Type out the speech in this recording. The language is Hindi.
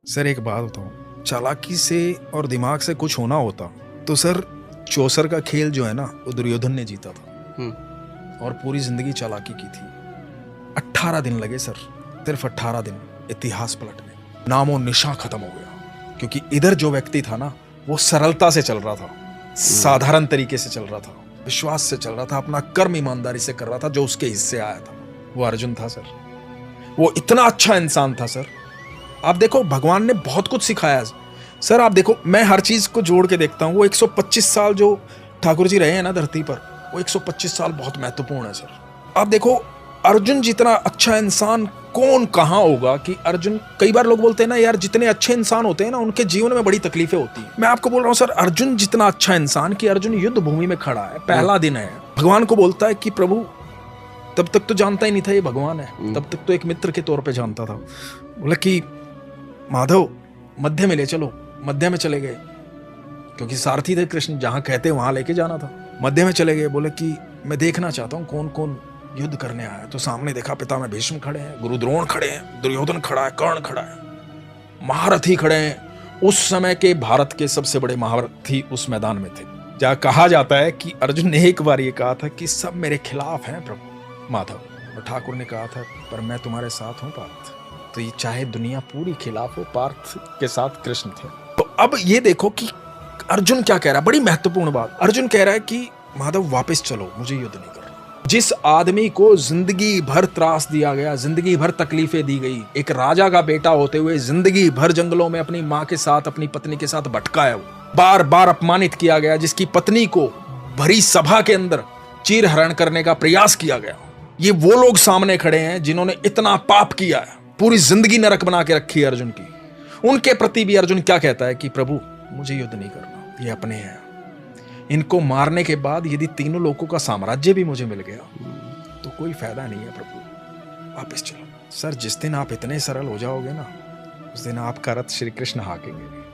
सर एक बात बताऊं, चालाकी से और दिमाग से कुछ होना होता तो सर चौसर का खेल जो है ना वो दुर्योधन ने जीता था और पूरी जिंदगी चालाकी की थी। 18 दिन लगे सर, सिर्फ 18 दिन इतिहास पलटने, नामो निशा खत्म हो गया। क्योंकि इधर जो व्यक्ति था ना वो सरलता से चल रहा था, साधारण तरीके से चल रहा था, विश्वास से चल रहा था, अपना कर्म ईमानदारी से कर रहा था जो उसके हिस्से आया था। वो अर्जुन था सर, वो इतना अच्छा इंसान था सर। आप देखो भगवान ने बहुत कुछ सिखाया सर। आप देखो मैं हर चीज को जोड़ के देखता हूँ। वो 125 साल जो ठाकुर जी रहे हैं ना धरती पर, वो 125 साल बहुत महत्वपूर्ण है सर। आप देखो अर्जुन जितना अच्छा इंसान कौन कहाँ होगा कि अर्जुन, कई बार लोग बोलते हैं ना यार जितने अच्छे इंसान होते हैं ना उनके जीवन में बड़ी तकलीफें होती हैं। मैं आपको बोल रहा हूँ सर, अर्जुन जितना अच्छा इंसान कि अर्जुन युद्ध भूमि में खड़ा है, पहला दिन है, भगवान को बोलता है कि प्रभु, तब तक तो जानता ही नहीं था ये भगवान है, तब तक तो एक मित्र के तौर पे जानता था। बोला कि माधव मध्य में ले चलो। मध्य में चले गए क्योंकि सारथी थे कृष्ण, जहां कहते वहां लेके जाना था। मध्य में चले गए, बोले कि मैं देखना चाहता हूँ कौन कौन युद्ध करने आया है। तो सामने देखा पिता में भीष्म खड़े हैं, गुरु द्रोण खड़े हैं, दुर्योधन खड़ा है, कर्ण खड़ा है, महारथी खड़े हैं। उस समय के भारत के सबसे बड़े महारथी उस मैदान में थे। जहाँ कहा जाता है कि अर्जुन ने एक बार ये कहा था कि सब मेरे खिलाफ हैं प्रभु माधव, और ठाकुर ने कहा था पर मैं तुम्हारे साथ हूँ पार्थ। तो ये चाहे दुनिया पूरी खिलाफ हो, पार्थ के साथ कृष्ण थे। तो अब ये देखो कि अर्जुन क्या कह रहा है, बड़ी महत्वपूर्ण बात। अर्जुन कह रहा है कि माधव वापस चलो, मुझे युद्ध नहीं करना। जिस आदमी को जिंदगी भर त्रास दिया गया, जिंदगी भर तकलीफें दी गई, एक राजा का बेटा होते हुए जिंदगी भर जंगलों में अपनी माँ के साथ, अपनी पत्नी के साथ भटका है, वो बार बार अपमानित किया गया, जिसकी पत्नी को भरी सभा के अंदर चीर हरण करने का प्रयास किया गया। ये वो लोग सामने खड़े हैं जिन्होंने इतना पाप किया है, पूरी जिंदगी नरक बना के रखी है अर्जुन की। उनके प्रति भी अर्जुन क्या कहता है कि प्रभु मुझे युद्ध नहीं करना, ये अपने हैं, इनको मारने के बाद यदि तीनों लोगों का साम्राज्य भी मुझे मिल गया तो कोई फायदा नहीं है प्रभु, वापस चलो। सर जिस दिन आप इतने सरल हो जाओगे ना, उस दिन आपका रथ श्री कृष्ण हाकेंगे।